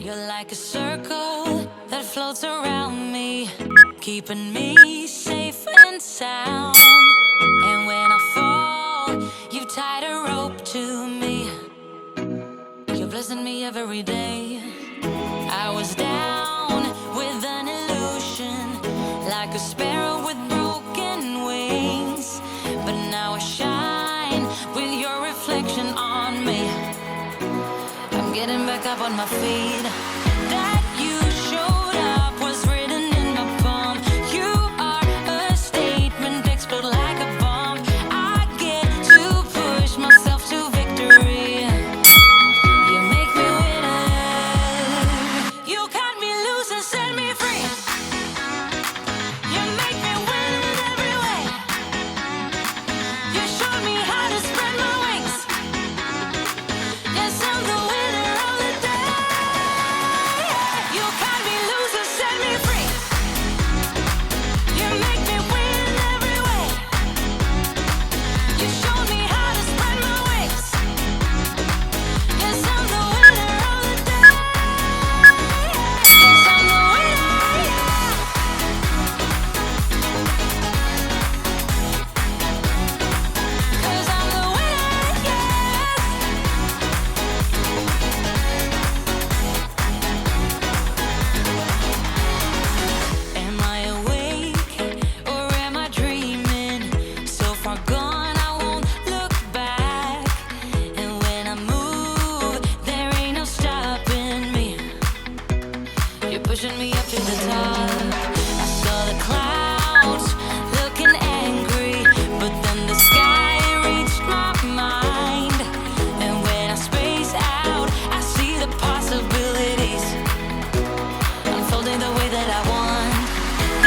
You're like a circle that floats around me, keeping me safe and sound. And when I fall, you've tied a rope to me. You're blessing me every day. I was down with an illusion, like a sparrow with broken wings. But now I shine with your reflection on me. I'm getting back up on my feet. That you showed up was written in my palm. You are a statement, explode like a bomb. I get to push myself to victory. You make me winner. You cut me loose and set me free. You make me win in every way. You showed me how to spread my wings. Yes, I'm the winner of the day. You cut me loose and set me free. You make me win in every way. You showed me how to spread my wings. Yes, I'm the winner of the day. Yes, I'm the winner. Cause I'm the winner, yes. Am I awake or am I dreaming? So far gone, I won't look back. And when I move, there ain't no stopping me. You're pushing me up to the top. I saw the clouds looking angry, but then the sky reached my mind. And when I space out, I see the possibilities unfolding the way that I want.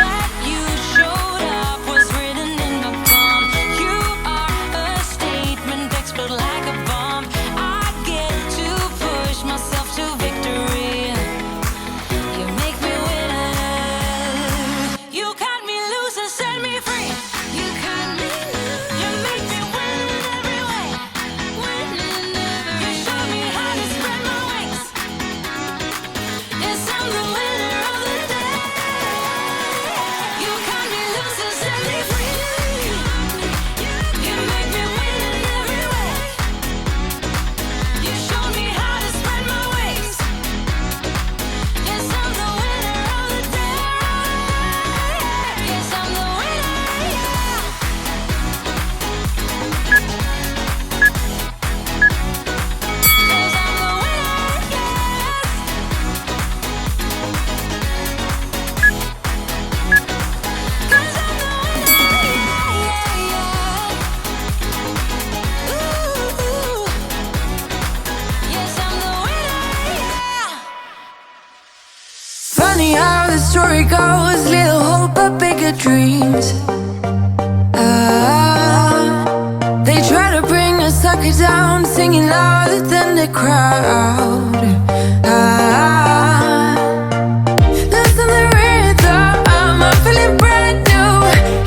That you showed up was written in my palm. You are a statement, explode like a bomb. I get to push myself to victory. You make me winner. You cut me loose and set me free. You cut me loose. You make me win in every way. Win in every way. You show me how to spread my wings. Yes, I'm the winner of the day. You cut me loose and set me free. You make me win in every way. You show me how to spread my wings. Yes, I'm the winner of the day. Yes, I'm the winner. Cause I'm the winner, yes. Cause I'm the winner, Ooh. Yes, I'm the winner, Funny how the story goes, little hope but bigger dreams. They try to bring a sucker down, singing louder than the crowd. Listen the rhythm, I'm feeling brand new.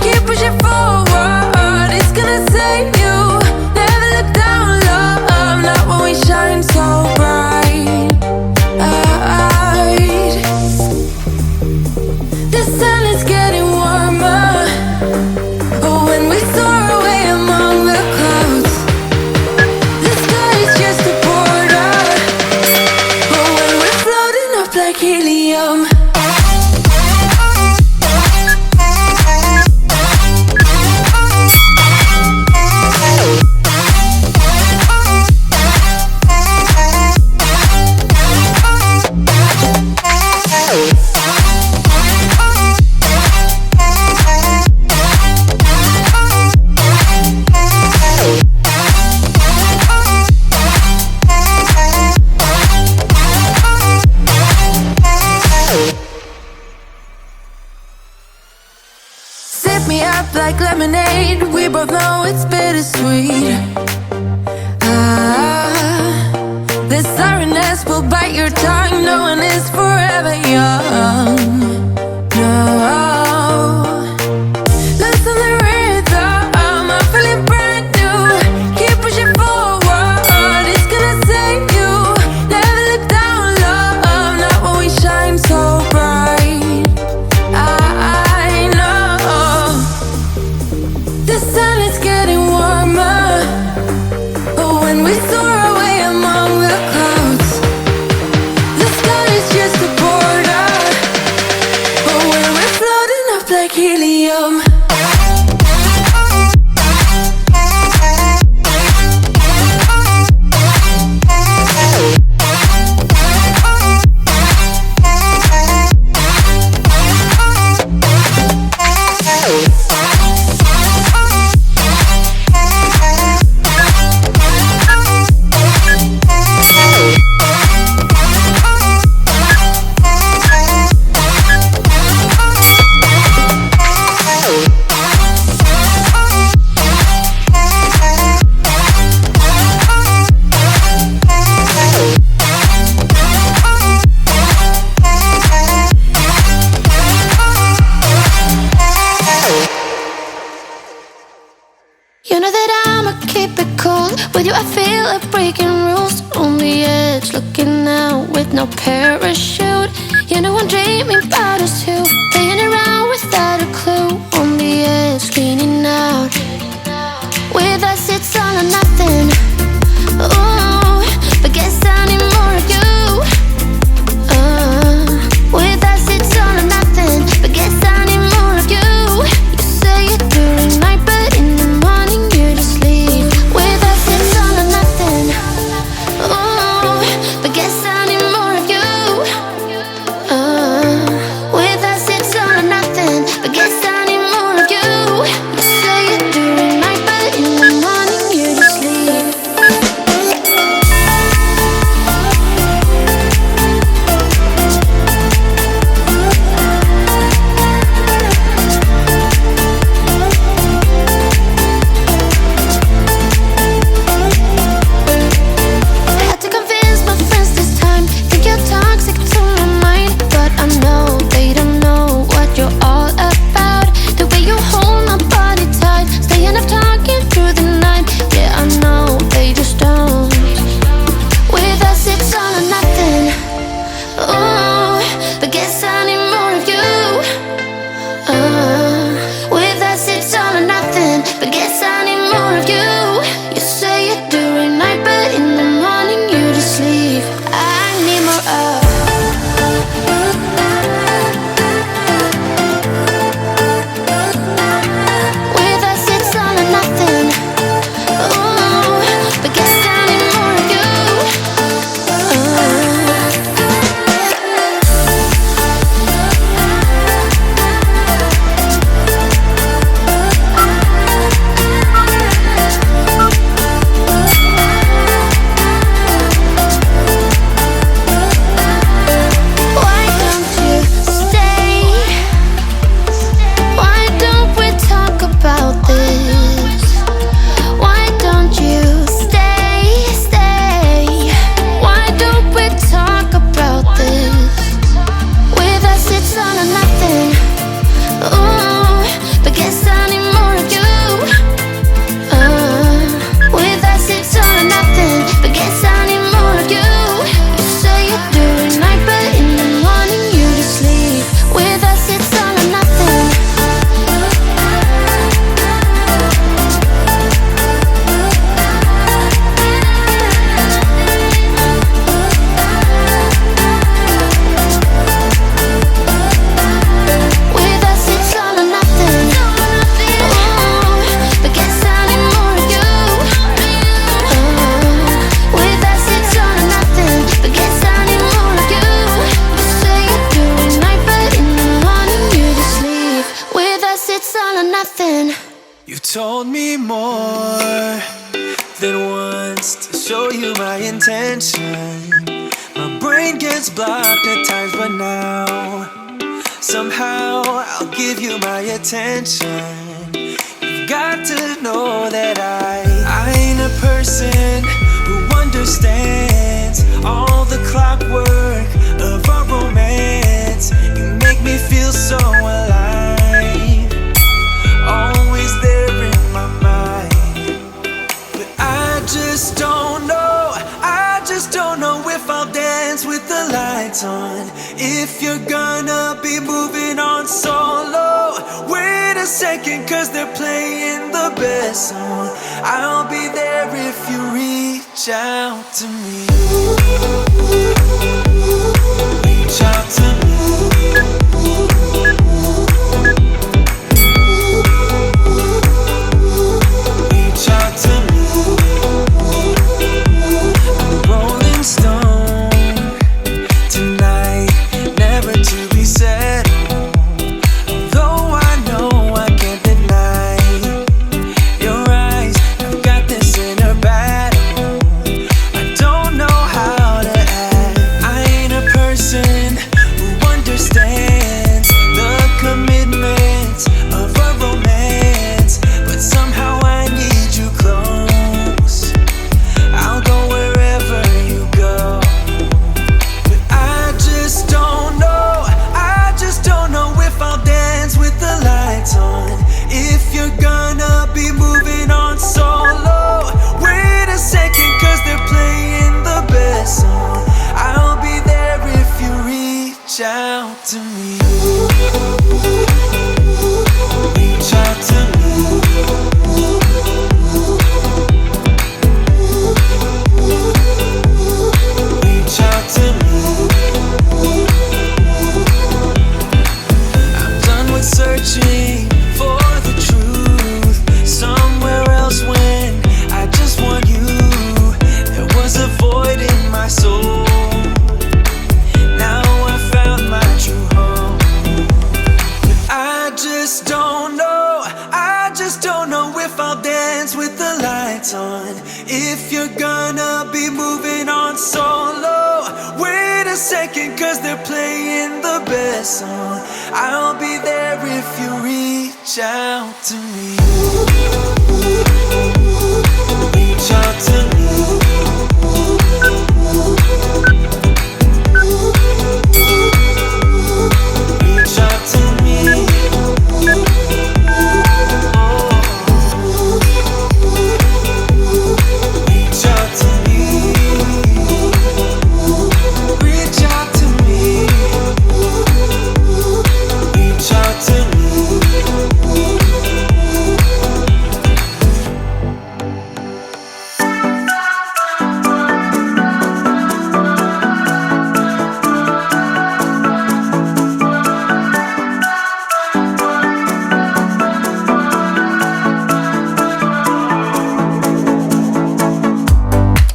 Keep pushing forward, it's gonna save you. Never look down, love, not when we shine so bright. The sun is getting warmer. Oh, when we soar away among the clouds, the sky is just a border. Oh, when we're floating up like helium. Sip me up like lemonade. We both know it's bittersweet. The sorrowness will bite your tongue. No one is forever young. No. Listen the rhythm, I'm feeling brand new. Keep pushing forward, it's gonna save you. Never look down, love, the edge, looking out with no parachute. You know I'm dreaming about us two, playing around without a clue. On the edge, leaning out. With us it's all or nothing. Ooh, but guess I need more of you. With us it's all or nothing, but guess I need more of you. You say it during night, but in the morning you just leave. With us it's all or nothing. Ooh, but guess I need more of you. With us it's all or nothing, but guess I need more of you. You say it during night, but in the morning you just leave. Had to convince my friends this time. Think you're toxic to my mind, but I know they don't know what you're all about. The way you hold my body tight, staying up talking through the night. Yeah, I know they just don't. With us it's all or nothing. Ooh, but guess I need more of you. With us it's all or nothing, but guess I need more of you. You say it during night, but in the morning you just leave. I need more of. With us it's all or nothing. Ooh, but guess I need more of you. Why don't you stay? Why don't we talk about this? Why don't you stay? Why don't we talk about this? With us it's all or nothing. Ooh, but guess I need more of you. With us it's all or nothing, but guess I need more of you. You say it during night, but in the morning you just leave. With us it's all or nothing. With us it's all or nothing. Ooh, but guess I need more of you. With us it's all or nothing, but guess I need more of you. You say it during night, but in the morning you just leave. With us it's all or nothing. You've told me more than once to show you my intention. My brain gets blocked at times, but now somehow I'll give you my attention. You've got to know that I ain't a person who understands all the clockwork of our romance. You make me feel so alive, always there in my mind. But I just don't know if I'll dance with the lights on. If you're gonna be moving on solo, wait a second, cause they're playing the best song. I'll be there if you reach out to me. Reach out to me. Reach out to me. I'm a rolling stone tonight, never to be settled. Although I know I can't deny your eyes, I've got this inner battle. I don't know how to me. Reach out to me. Reach out to me. I'm done with searching for the truth somewhere else when I just want you. There was a void in my soul. Now I found my true home. I just don't know if I'll dance with the lights on. If you're gonna be moving on solo, wait a second, cause they're playing the best song. I'll be there if you reach out to me. Reach out to me. Reach out to me. Reach out to me. Reach out to me. Reach out to me.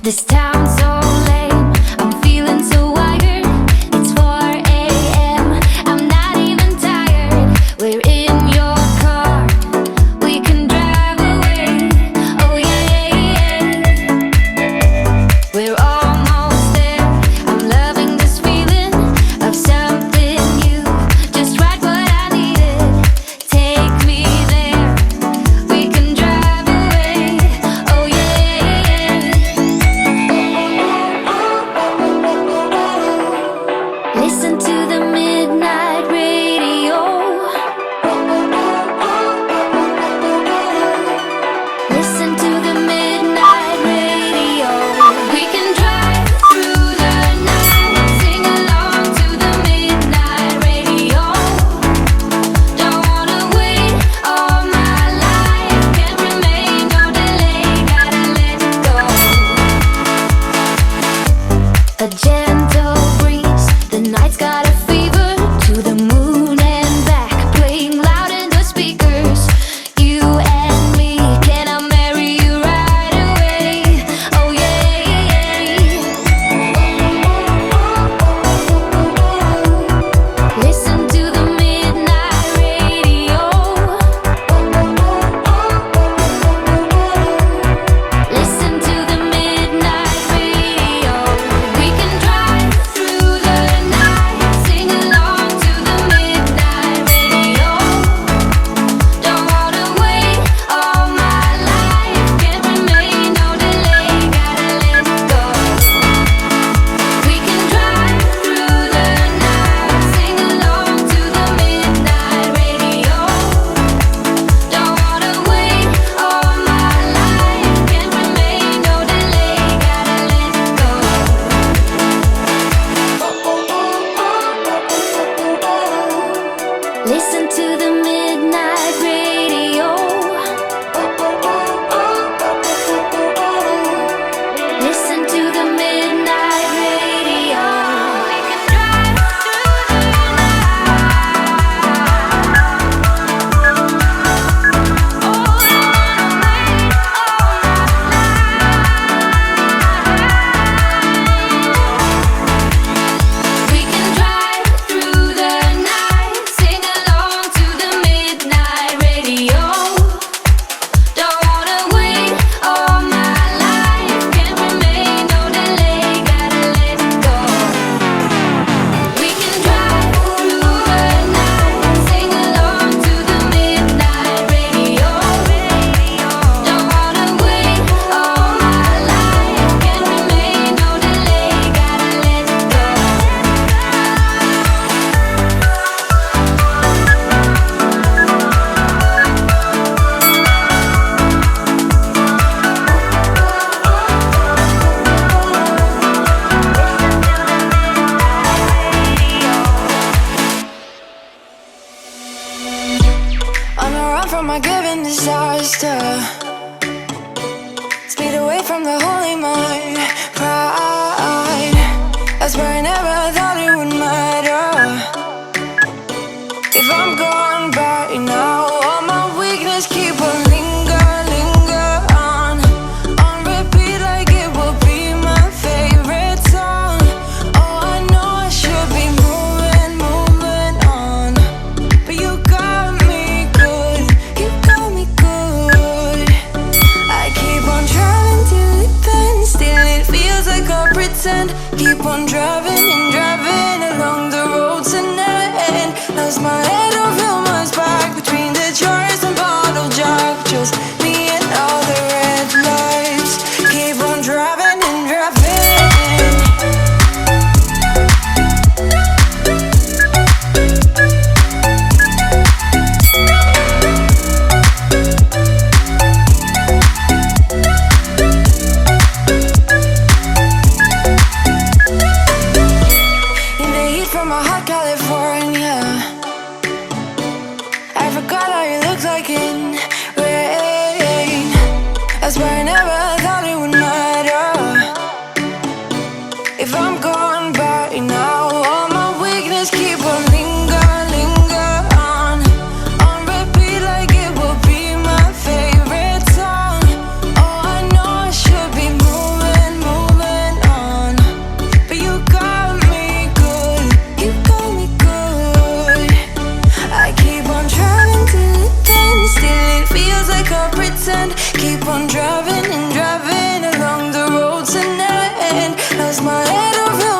This town's so lame, I'm feeling so wired. It's 4 a.m., I'm not even tired. We're in your car, we can drive away. Oh yeah, we're almost there. I'm loving this feeling of something new. Just right what I needed. Take me there, we can drive away. Oh yeah. Listen to the midnight radio. Listen to the midnight radio. We can drive through the night, sing along to the midnight radio. Don't wanna wait all my life, can't remain, no delay, gotta let go. A gentle breeze, the night's got a fever. To the moon and back, playing loud in the speakers. You and me, can I marry you right away? Oh yeah. Listen to the midnight radio. Listen to the midnight radio. We can drive disaster. Speed away from the holy mind. Pride, I swear I never thought it would matter. If I'm gone by now, all my weakness keep on linger on repeat like it will be my favorite song. Oh, I know I should be moving on, but you got me good, you got me good. I keep on driving till it bends, still it feels like I pretend. Keep on driving and driving along the road to end. Lost my head over my back between the jars and bottle jack. Just me and all the red lights. Keep on driving and driving. In the heat from a hot California, I forgot how you looked like in rain. I swear I never thought it would matter. If I'm gone by now, all my weakness keep on linger on repeat like it will be my favorite song. Oh, I know I should be moving on, but you got me good, you got me good. I keep on driving till it ends, still it feels like I pretend. Keep on driving and driving along the road to end. Lost my head over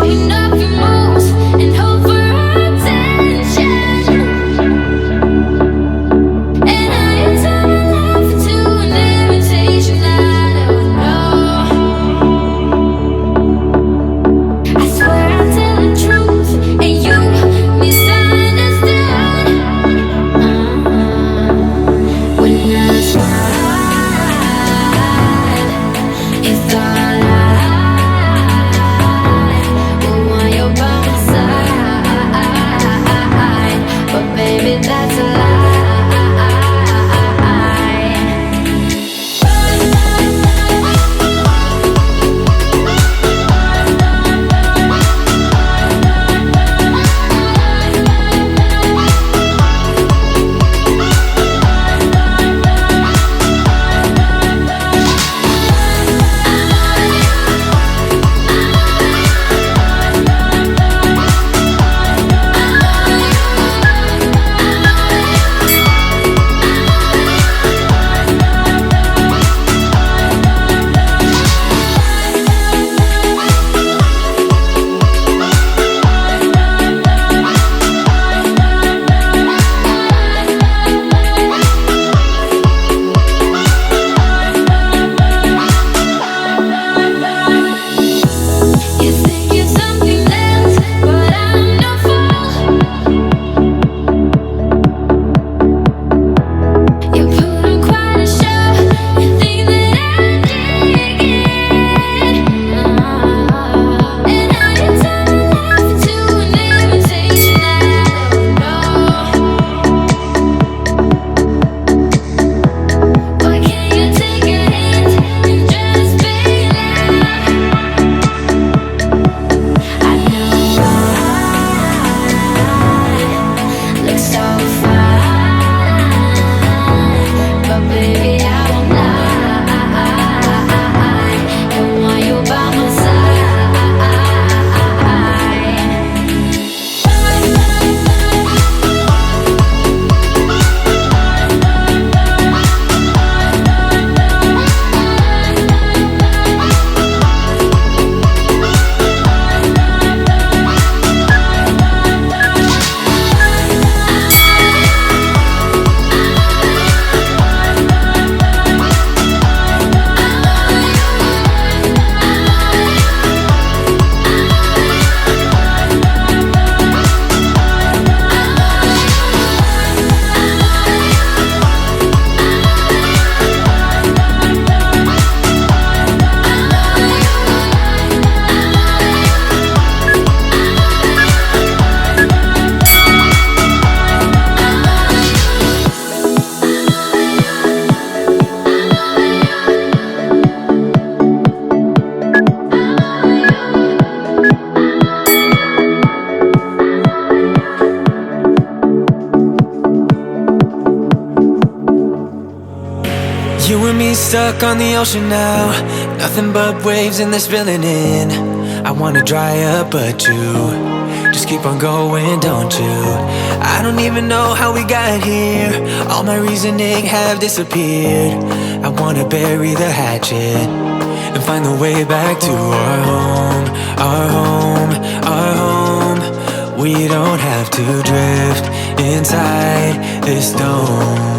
Clean up your moves and hope for attention. And I turn my life into an invitation. I don't know. I swear I'll tell the truth and you misunderstood. When I slide, it's all that's a lie. You and me stuck on the ocean now. Nothing but waves and they're spilling in. I wanna dry up but you just keep on going, don't you? I don't even know how we got here. All my reasoning have disappeared. I wanna bury the hatchet and find the way back to our home, our home, our home. We don't have to drift inside this dome.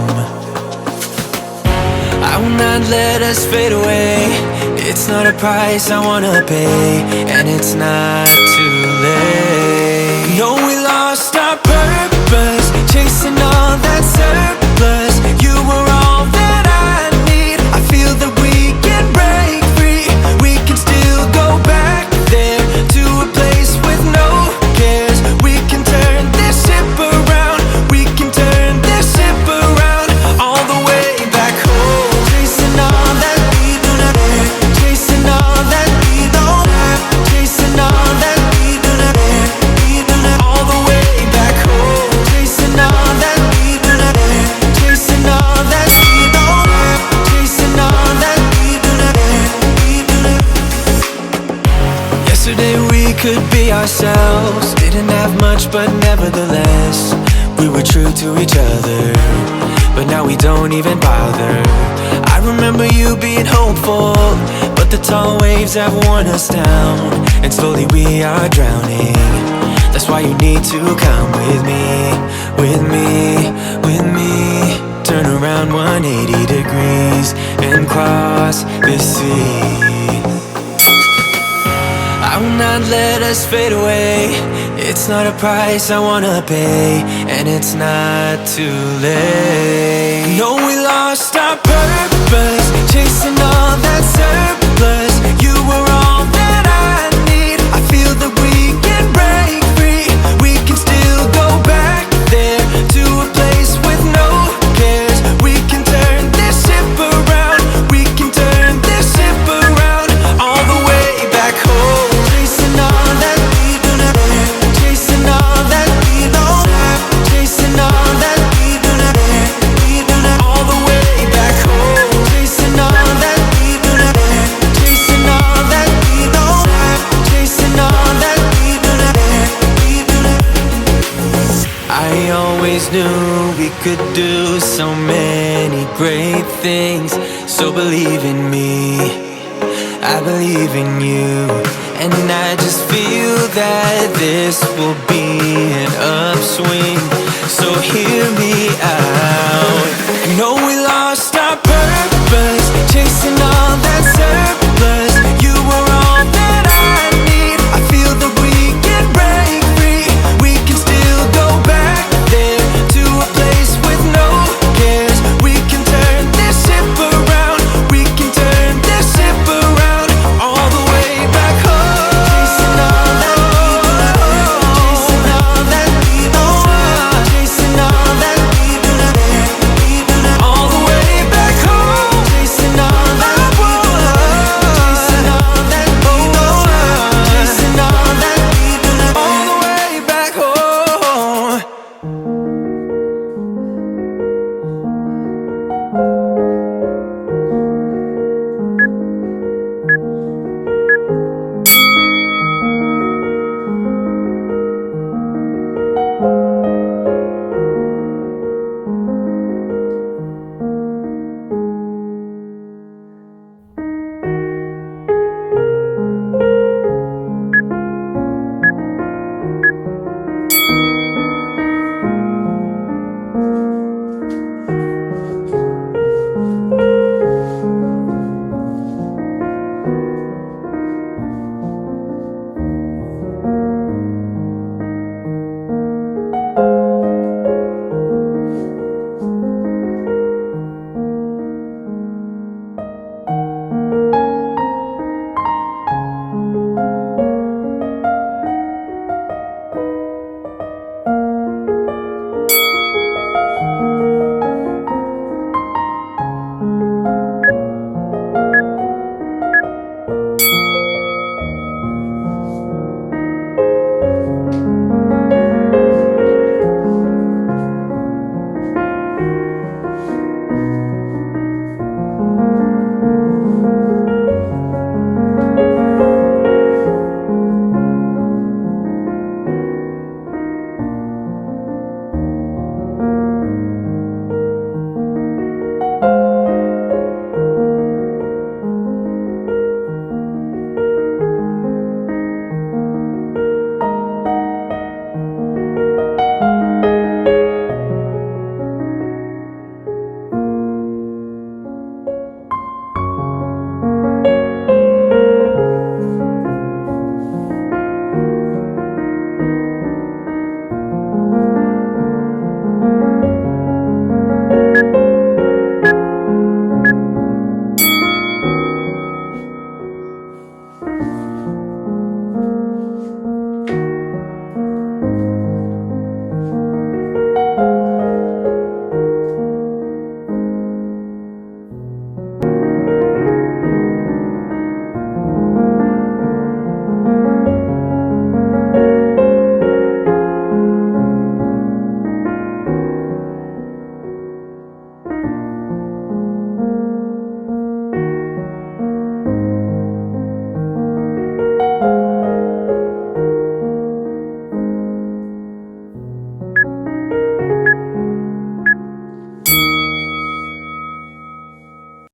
I will not let us fade away. It's not a price I wanna pay, and it's not too late. No, we lost our purpose, chasing all that surplus. You were all that I need. I feel that we can break free. We can still go back there to a place with no cares. We can turn this ship around. We can turn this ship around all the way back home. Chasing all that we do not have, chasing all that we don't have, chasing all that we do not have, we do not all the way back home. Chasing all that we do not have, chasing all that we don't have, chasing all that we do not have, we do not. Yesterday we could be ourselves, didn't have much but nevertheless we were true to each other. But now we don't even bother. I remember you being hopeful, but the tall waves have worn us down, and slowly we are drowning. That's why you need to come with me, with me, with me. Turn around 180 degrees and cross the sea. I will not let us fade away. It's not a price I wanna pay, and it's not too late. No, we lost our purpose, chasing all that surplus. You were all that I need. I feel that we can break free. We can still go back there to a place with no cares. We can turn this ship around. We can turn this ship around all the way back home. Chasing all that we don't have, chasing all that we don't have, chasing all that we don't have, all the way back home. Chasing all that we don't have, chasing all that we don't have, chasing all that we don't have. I always knew we could do so many great things, so believe in me, I believe in you. And I just feel that this will be an upswing. So hear me out.